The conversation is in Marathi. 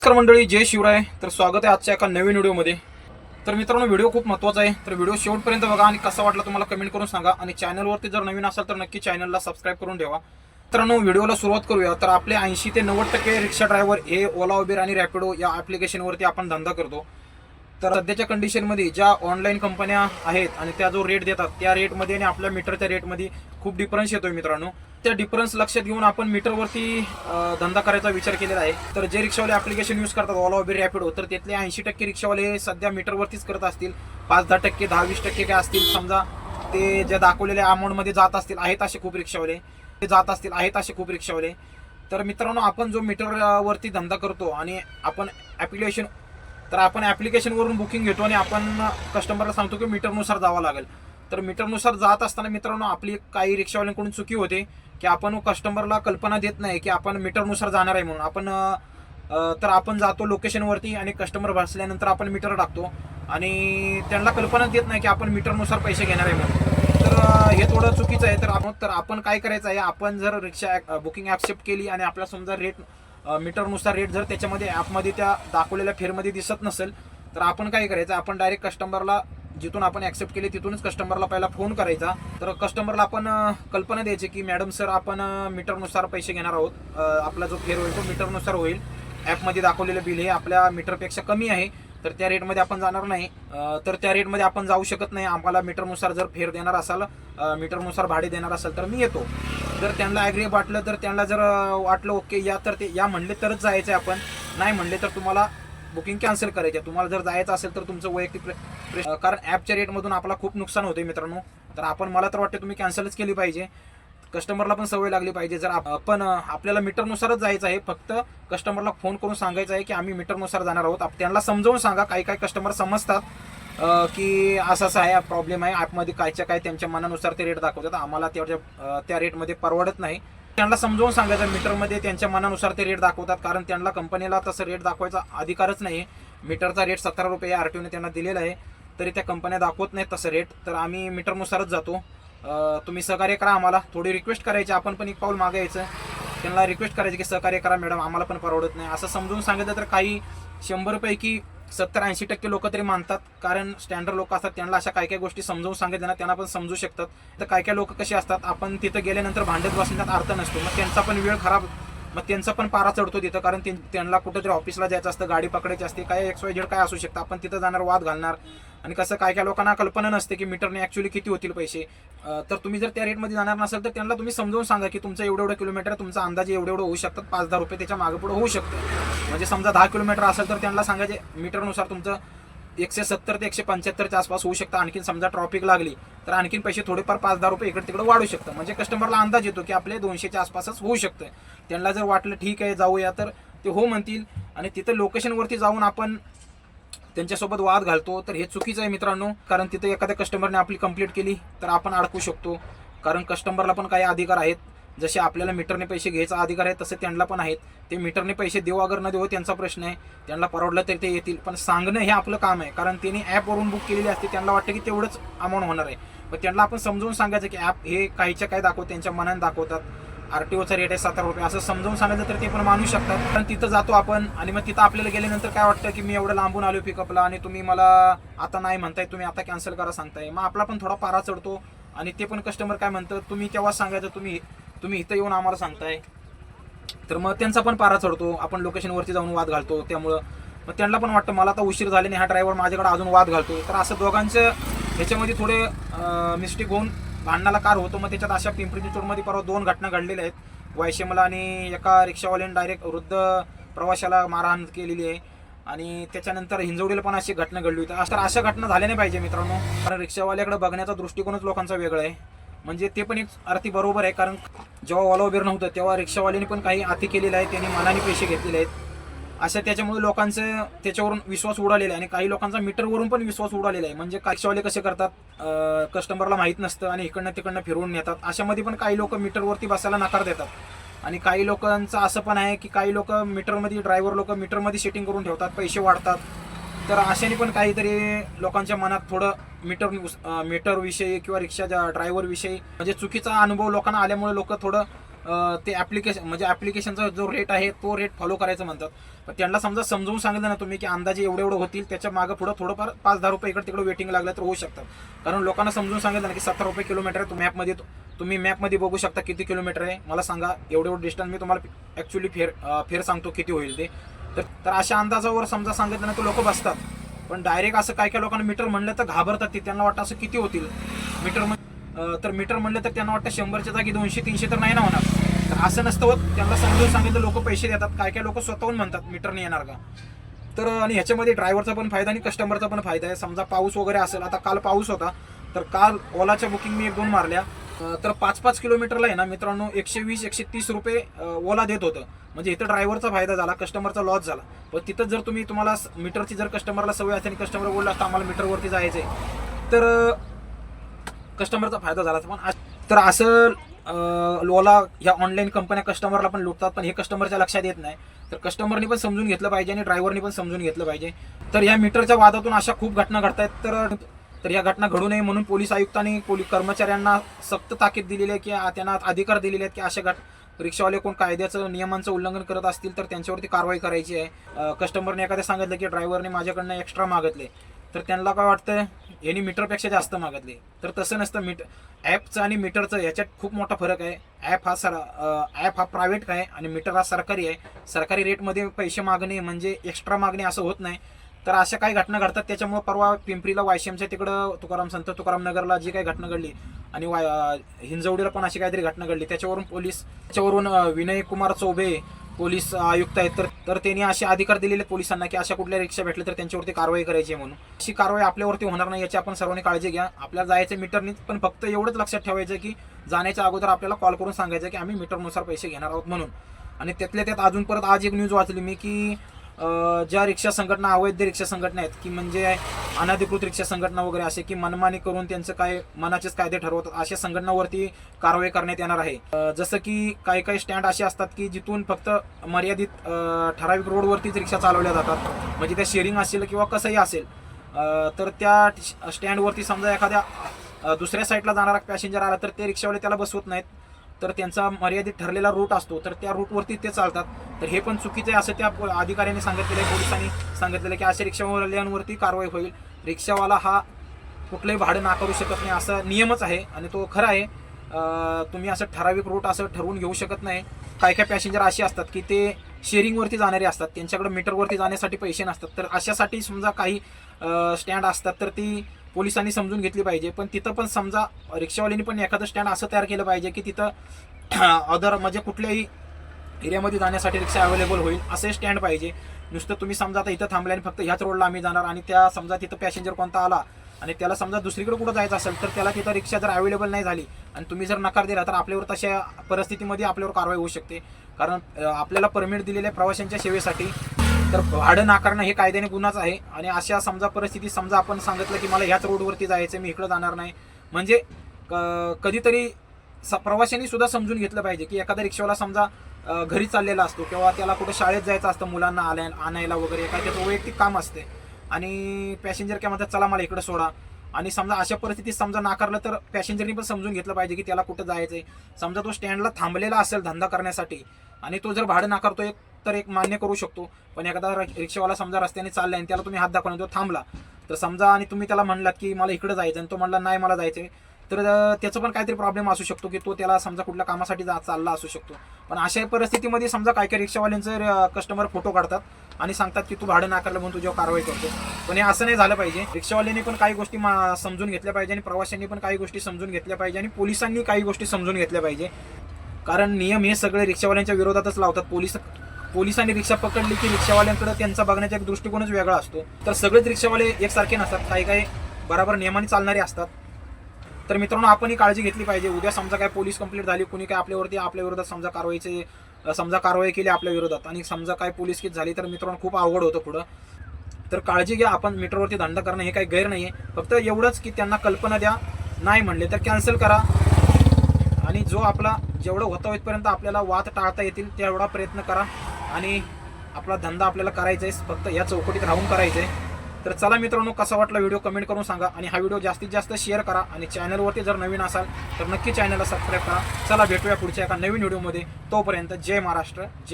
नमस्कार मंडळी, जय शिवराय. तर स्वागत आहे आजच्या एका नवीन व्हिडिओमध्ये. तर मित्रांनो, व्हिडिओ खूप महत्त्वाचा आहे, तर व्हिडिओ शेवटपर्यंत बघा आणि कसा वाटला तुम्हाला कमेंट करून सांगा. आणि चॅनलवरती जर नवीन असाल तर नक्की चॅनलला सबस्क्राईब करून ठेवा. मित्रांनो, व्हिडिओला सुरुवात करूया. तर आपले 80 ते 90% रिक्षा ड्रायव्हर हे ओला, उबेर आणि रॅपिडो या ॲप्लिकेशनवरती आपण धंदा करतो. तर सध्याच्या कंडिशनमध्ये ज्या ऑनलाईन कंपन्या आहेत आणि त्या जो रेट देतात त्या रेटमध्ये आणि आपल्या मीटरच्या रेटमध्ये खूप डिफरन्स येतोय मित्रांनो. त्या डिफरन्स लक्षात घेऊन आपण मीटरवरती धंदा करायचा विचार केलेला आहे. तर जे रिक्षावाले ॲप्लिकेशन यूज करतात ओला, उबेर, रॅपिडो, तर त्यातले 80% रिक्षावाले सध्या मीटरवरतीच करत असतील. 5-10%, 10-20% काय असतील समजा, ते ज्या दाखवलेल्या अमाऊंटमध्ये जात असतील. आहेत असे खूप रिक्षावाले ते जात असतील, आहेत असे खूप रिक्षावाले. तर मित्रांनो, आपण जो मीटरवरती धंदा करतो आणि आपण आपण ॲप्लिकेशनवरून बुकिंग घेतो आणि आपण कस्टमरला सांगतो की मीटरनुसार जावं लागेल. तर मीटरनुसार जात असताना मित्रांनो, आपली काही रिक्षावाल्यांकडून चुकी होते की आपण कस्टमरला कल्पना देत नाही की आपण मीटरनुसार जाणार आहे म्हणून. आपण जातो लोकेशनवरती आणि कस्टमर बसल्यानंतर आपण मीटर टाकतो आणि त्यांना कल्पना देत नाही की आपण मीटरनुसार पैसे घेणार आहे म्हणून. तर हे थोडं चुकीचं आहे. तर आपण काय करायचं आहे, आपण जर रिक्षा बुकिंग ॲक्सेप्ट केली आणि आपला समजा रेट मीटरनुसार रेट जर त्याच्यामध्ये ॲपमध्ये त्या दाखवलेल्या फेरमध्ये दिसत नसेल, तर आपण काय करायचं, आपण डायरेक्ट कस्टमरला जिथून आपण ॲक्सेप्ट केली तिथूनच कस्टमरला पहिला फोन करायचा. तर कस्टमरला आपण कल्पना द्यायची की मॅडम सर, आपण मीटरनुसार पैसे घेणार आहोत. आपला जो फेर होईल तो मीटरनुसार होईल. ॲपमध्ये दाखवलेलं बिल हे आपल्या मीटरपेक्षा कमी आहे, तर त्या रेटमध्ये आपण जाणार नाही. तर त्या रेटमध्ये आपण जाऊ शकत नाही. आम्हाला मीटरनुसार जर फेर देणार असाल, मीटरनुसार भाडे देणार असाल तर मी येतो. जर त्यांना ॲग्री वाटलं, तर त्यांना जर वाटलं ओके या, तर ते या म्हणले तरच जायचं आहे. आपण नाही म्हणले तर तुम्हाला बुकिंग कॅन्सल करायची आहे. तुम्हाला जर जायचं असेल तर तुमचं वैयक्तिक कारण ॲपच्या रेटमधून आपला खूप नुकसान होते मित्रांनो. तर मला तर वाटतं तुम्ही कॅन्सलच केली पाहिजे. कस्टमरला पण सवय लागली पाहिजे. जर आपण आपल्याला मीटरनुसारच जायचं आहे, फक्त कस्टमरला फोन करून सांगायचं आहे की आम्ही मीटरनुसार जाणार आहोत. त्यांना समजावून सांगा. काही कस्टमर समजतात की असं आहे, प्रॉब्लेम आहे ॲपमध्ये, काय त्यांच्या मनानुसार ते रेट दाखवतात, आम्हाला त्या रेटमध्ये परवडत नाही. त्यांना समजावून सांगायचं मीटरमध्ये त्यांच्या मनानुसार ते रेट दाखवतात, कारण त्यांना कंपनीला तसं रेट दाखवायचा अधिकारच नाही. मीटरचा रेट 17 रुपये आरटीओने त्यांना दिलेला आहे, तरी त्या कंपन्या दाखवत नाहीत तसं रेट. तर आम्ही मीटरनुसारच जातो. तुम्ही सहकार्य करा. आम्हाला थोडी रिक्वेस्ट करायची, आपण पण एक पाऊल मागे यायचं. त्यांना रिक्वेस्ट करायची की सहकार्य करा मॅडम, आम्हाला पण परवडत नाही. असं समजून सांगितलं तर काही 100 पैकी 70-80% लोक तरी मानतात. कारण स्टँडर्ड लोक असतात, त्यांना अशा काही गोष्टी समजावून सांगितल्या ना, त्यांना पण समजू शकतात. तर काही लोक कसे असतात, आपण तिथं गेल्यानंतर भांडत बसण्यात अर्थ नसतो. मग त्यांचा पण वेळ खराब, मग त्यांचा पण पारा चढतो तिथं. कारण त्यांना कुठंतरी ऑफिसला जायचं असतं, गाडी पकडायची असते, काय XYZ काय असू शकतं. आपण तिथं जाणार, वाद घालणार. आणि कसं काही लोकांना कल्पना नसते की मीटरने ॲक्च्युली किती होतील पैसे. तर तुम्ही जर त्या रेटमध्ये जाणार नसाल तर त्यांना तुम्ही समजावून सांगा की तुमचं एवढं किलोमीटर, तुमचा अंदाजे एवढं होऊ शकतात, 5-10 रुपये त्याच्या मागे पुढे होऊ शकतं. म्हणजे समजा 10 किलोमीटर असेल तर त्यांना सांगायचे मीटरनुसार तुमचं 170 ते 175च्या आसपास होऊ शकतं. आणखीन समजा ट्रॉफिक लागली तर आणखीन पैसे थोडेफार 5-10 रुपये इकडे तिकडे वाढू शकतं. म्हणजे कस्टमरला अंदाज येतो की आपले 200च्या आसपासच होऊ शकतं. त्यांना जर वाटलं ठीक आहे जाऊया, तर ते हो म्हणतील. आणि तिथं लोकेशनवरती जाऊन आपण त्यांच्यासोबत वाद घालतो, तर हे चुकीचं आहे मित्रांनो. कारण तिथं एखाद्या कस्टमरने आपली कंप्लीट केली तर आपण अडकू शकतो. कारण कस्टमरला पण काही अधिकार आहेत. जसे आपल्याला मीटरने पैसे घ्यायचा अधिकार आहे, तसे त्यांना पण आहेत. ते मीटरने पैसे देऊ अगर न देऊ त्यांचा प्रश्न आहे. त्यांना परवडलं तरी ते येतील, पण सांगणं हे आपलं काम आहे. कारण त्यांनी ॲपवरून बुक केलेली असते, त्यांना वाटतं की तेवढंच अमाऊंट होणार आहे. मग त्यांना आपण समजून सांगायचं की ॲप हे काहीच्या काय दाखवत, त्यांच्या मनाने दाखवतात. आरटीओचा रेट आहे 17 रुपये असं समजावून सांगायचं तर ते पण मानू शकतात. पण तिथं जातो आपण आणि मग तिथं आपल्याला गेल्यानंतर काय वाटतं की मी एवढं लांबून आलो पिकअपला आणि तुम्ही मला आता नाही म्हणताय, तुम्ही आता कॅन्सल करा सांगताय. मग आपला पण थोडा पारा चढतो. आणि ते पण कस्टमर काय म्हणतं, तुम्ही तेव्हा सांगायचं तुम्ही इथं येऊन आम्हाला सांगताय. तर मग त्यांचा पण पारा चढतो. आपण लोकेशनवरती जाऊन वाद घालतो, त्यामुळं मग त्यांना पण वाटतं मला आता उशीर झाले नाही, हा ड्रायव्हर माझ्याकडे अजून वाद घालतो. तर असं दोघांचं ह्याच्यामध्ये थोडे मिस्टेक होऊन भांडणाला कार होतो. मग त्याच्यात अशा पिंपरी चिंचवडमध्ये परवा 2 घटना घडलेल्या आहेत. वायशेमला आणि एका रिक्षावाल्याने डायरेक्ट वृद्ध प्रवाशाला मारहाण केलेली आहे. आणि त्याच्यानंतर हिंजवडीला पण अशी घटना घडली होती. तर अशा घटना झाल्या नाही पाहिजे मित्रांनो. कारण रिक्षावाल्याकडे बघण्याचा दृष्टिकोनच लोकांचा वेगळा आहे. म्हणजे ते पण एक अर्थी बरोबर आहे. कारण जेव्हा ओला, उबेर नव्हतं तेव्हा रिक्षावाल्याने पण काही अति केलेलं आहे, त्यांनी मनाने पैसे घेतलेले आहेत. अशा त्याच्यामुळे लोकांचं त्याच्यावरून विश्वास उडालेला आहे. आणि काही लोकांचा मीटरवरून पण विश्वास उडालेला आहे. म्हणजे रिक्षावाले कसे करतात, कस्टमरला माहीत नसतं आणि इकडनं तिकडनं फिरवून नेतात. अशामध्ये पण काही लोक मीटरवरती बसायला नकार देतात. आणि काही लोकांचं असं पण आहे की काही लोक मीटरमध्ये, ड्रायव्हर लोक मीटरमध्ये सेटिंग करून ठेवतात, पैसे वाढतात. तर अशाने पण काहीतरी लोकांच्या मनात थोडं मीटरविषयी किंवा रिक्षाच्या ड्रायव्हरविषयी म्हणजे चुकीचा अनुभव लोकांना आल्यामुळे लोक थोडं ते ॲप्लिकेशन म्हणजे ॲप्लिकेशनचा जो रेट आहे तो रेट फॉलो करायचं म्हणतात. पण त्यांना समजा समजवून सांगितलं ना तुम्ही की अंदाजे एवढं होतील, त्याच्या मागं पुढं थोडंफार 5-10 रुपये इकडे तिकडे वेटिंग लागलं तर होऊ शकतात. कारण लोकांना समजून सांगितलं ना की 70 रुपये किलोमीटर आहे, तुम्ही मॅपमध्ये बघू शकता किती किलोमीटर आहे, मला सांगा एवढं डिस्टन्स, मी तुम्हाला ॲक्च्युली फेर सांगतो किती होईल ते. तर अशा अंदाजावर समजा सांगितलं ना तर लोक बसतात. पण डायरेक्ट असं काय काय लोकांना मीटर म्हणलं तर घाबरतात ते, त्यांना वाटतं असं किती होतील मीटर म्हणलं तर त्यांना वाटतं 100च्या जागी 200-300 तर नाही ना होणार. तर असं नसतं होत, त्यांना समजून सांगितलं लोक पैसे देतात. काय काय लोक स्वतःहून म्हणतात मीटरने येणार का. तर आणि ह्याच्यामध्ये ड्रायव्हरचा पण फायदा आणि कस्टमरचा पण फायदा आहे. समजा पाऊस वगैरे असेल, आता काल पाऊस होता तर काल ओलाच्या बुकिंग मी 1-2 मारल्या, तर 5-5 किलोमीटरला आहे ना मित्रांनो 120-130 रुपये ओला देत होतं. म्हणजे इथं ड्रायव्हरचा फायदा झाला, कस्टमरचा लॉस झाला. पण तिथं जर तुम्हाला मीटरची जर कस्टमरला सवय असेल आणि कस्टमर बोलला असता आम्हाला मीटरवरती जायचं आहे, तर कस्टमरचा फायदा झाला. पण तर असं ओला ह्या ऑनलाईन कंपन्या कस्टमरला पण लुटतात, पण हे कस्टमरच्या लक्षात येत नाही. तर कस्टमरनी पण समजून घेतलं पाहिजे आणि ड्रायव्हरनी पण समजून घेतलं पाहिजे. तर या मीटरच्या वादातून अशा खूप घटना घडत आहेत. तर या घटना घडू नये म्हणून पोलीस आयुक्तांनी कर्मचाऱ्यांना सक्त ताकीद दिलेली आहे की त्यांना अधिकार दिलेले आहेत की अशा रिक्षावाले कोण कायद्याचं नियमांचं उल्लंघन करत असतील तर त्यांच्यावरती कारवाई करायची आहे. कस्टमरने एखाद्या सांगितलं की ड्रायव्हरने माझ्याकडनं एक्स्ट्रा मागितले, तर त्यांना काय वाटतं यांनी मीटरपेक्षा जास्त मागितले. तर तसं नसतं. ॲपचं आणि मीटरचं याच्यात खूप मोठा फरक आहे. ॲप हा प्रायव्हेट आहे आणि मीटर हा सरकारी आहे. सरकारी रेटमध्ये पैसे मागणे म्हणजे एक्स्ट्रा मागणे असं होत नाही. तर अशा काही घटना घडतात. त्याच्यामुळे परवा पिंपरीला वायसीएमच्या तिकडं संत तुकाराम नगरला जी काही घटना घडली आणि हिंजवडीला पण अशी काहीतरी घटना घडली, त्याच्यावरून विनय कुमार चौबे पोलीस आयुक्त आहेत, तर त्यांनी असे अधिकार दिलेले पोलिसांना की अशा कुठल्या रिक्षा भेटले तर त्यांच्यावरती कारवाई करायची म्हणून. अशी कारवाई आपल्यावरती होणार नाही याची आपण सर्वांनी काळजी घ्या. आपल्याला जायचं मीटरनी, पण फक्त एवढंच लक्षात ठेवायचं की जाण्याच्या अगोदर आपल्याला कॉल करून सांगायचं की आम्ही मीटरनुसार पैसे घेणार आहोत म्हणून. आणि त्यातल्या त्यात अजून परत आज एक न्यूज वाचली मी की ज्या रिक्षा संघटना अवैध रिक्षा संघटना आहेत की म्हणजे अनधिकृत रिक्षा संघटना वगैरे असे की मनमानी करून त्यांचं काय मनाचेच कायदे ठरवतात, अशा संघटनावरती कारवाई करण्यात येणार आहे. जसं की काही स्टँड असे असतात की जिथून फक्त मर्यादित ठराविक रोडवरतीच रिक्षा चालवल्या जातात, म्हणजे त्या शेअरिंग असेल किंवा कसंही असेल. तर त्या स्टँडवरती समजा एखाद्या दुसऱ्या साईडला जाणारा पॅसेंजर आला तर ते रिक्षावाले त्याला बसवत नाहीत. तर त्यांचा मर्यादित ठरलेला रूट असतो, तर त्या रूटवरती ते चालतात. तर हे पण चुकीचं आहे असं त्या अधिकाऱ्यांनी सांगितलेलं आहे, पोलिसांनी सांगितलेलं की अशा रिक्षावाल्यांवरती कारवाई होईल. रिक्षावाला हा कुठलंही भाडं नाकारू शकत नाही, असा नियमच आहे आणि तो खरा आहे. तुम्ही असं ठराविक रूट असं ठरवून घेऊ शकत नाही. काही पॅसेंजर असे असतात की ते शेअरिंगवरती जाणारे असतात, त्यांच्याकडे मीटरवरती जाण्यासाठी पैसे नसतात. तर अशासाठी समजा काही स्टँड असतात तर ती पोलिसांनी समजून घेतली पाहिजे. पण तिथं पण समजा रिक्षावाल्यांनी पण एखादं स्टँड असं तयार केलं पाहिजे की तिथं अदर म्हणजे कुठल्याही एरियामध्ये जाण्यासाठी रिक्षा अवेलेबल होईल असे स्टँड पाहिजे. नुसतं तुम्ही समजा आता इथं थांबले आणि फक्त ह्याच रोडला आम्ही जाणार आणि त्या समजा तिथं पॅसेंजर कोणता आला आणि त्याला समजा दुसरीकडे कुठं जायचं असेल तर त्याला तिथं रिक्षा जर अवेलेबल नाही झाली आणि तुम्ही जर नकार दिला तर आपल्यावर तशा परिस्थितीमध्ये आपल्यावर कारवाई होऊ शकते. कारण आपल्याला परमिट दिलेल्या प्रवाशांच्या सेवेसाठी तर भाडं नाकारणं हे कायद्याने गुन्हाच आहे. आणि अशा समजा परिस्थितीत समजा आपण सांगितलं की मला ह्याच रोडवरती जायचं, मी इकडं जाणार नाही, म्हणजे कधीतरी प्रवाशांनी सुद्धा समजून घेतलं पाहिजे की एखादा रिक्षावाला समजा घरी चाललेला असतो किंवा त्याला कुठं शाळेत जायचं असतं मुलांना आणायला वगैरे, काय त्याचं वैयक्तिक काम असते आणि पॅसेंजर काय म्हणतात चला मला इकडं सोडा. आणि समजा अशा परिस्थितीत समजा नाकारलं तर पॅसेंजरनी पण समजून घेतलं पाहिजे की त्याला कुठं जायचं आहे. समजा तो स्टँडला थांबलेला असेल धंदा करण्यासाठी आणि तो जर भाडं नाकारतोय तर एक मान्य करू शकतो. पण एखादा रिक्षावाला समजा रस्त्याने चाललाय आणि त्याला तुम्ही हात दाखवून तो थांबला तर समजा आणि तुम्ही त्याला म्हणलात की मला इकडे जायचं आणि तो म्हणला नाही मला जायचंय, तर त्याचं पण काहीतरी प्रॉब्लेम असू शकतो की तो त्याला समजा कुठल्या कामासाठी चालला असू शकतो. पण अशा परिस्थितीमध्ये समजा काही रिक्षावाल्यांचे कस्टमर फोटो काढतात आणि सांगतात की तू भाडं नाकारलं म्हणून तुझ्यावर कारवाई करतो. पण हे असं नाही झालं पाहिजे. रिक्षावाल्यांनी पण काही गोष्टी समजून घेतल्या पाहिजे आणि प्रवाशांनी पण काही गोष्टी समजून घेतल्या पाहिजे आणि पोलिसांनी काही गोष्टी समजून घेतल्या पाहिजे. कारण नियम हे सगळे रिक्षावाल्यांच्या विरोधातच लावतात. पोलिसांनी रिक्षा पकडली की रिक्षावाल्यांकडे त्यांचा बघण्याचा एक दृष्टिकोनच वेगळा असतो. तर सगळेच रिक्षावाले एकसारखे नसतात, काही बरोबर नियमाने चालणारे असतात. तर मित्रांनो आपणही काळजी घेतली पाहिजे. उद्या समजा काय पोलीस कंप्लेंट झाली, कुणी काय आपल्या विरोधात समजा कारवाई केली आपल्या विरोधात आणि समजा काय पोलीस केस झाली तर मित्रांनो खूप अवघड होतं पुढं. तर काळजी घ्या. आपण मीटरवरती धंदा करणं हे काही गैर नाही आहे. फक्त एवढंच की त्यांना कल्पना द्या, नाही म्हणले तर कॅन्सल करा आणि जो आपला जेवढं होता इथपर्यंत आपल्याला वाद टाळता येतील तेवढा प्रयत्न करा आणि आपला धंदा आपल्याला करायचा आहे. फक्त या चौकटीत राहून करायचं आहे. तर चला मित्रांनो, कसा वाटला व्हिडिओ कमेंट करून सांगा आणि हा व्हिडिओ जास्तीत जास्त शेअर करा आणि चॅनलवरती जर नवीन असाल तर नक्की चॅनलला सबस्क्राईब करा. चला भेटूया पुढच्या एका नवीन व्हिडिओमध्ये. तोपर्यंत जय महाराष्ट्र, जय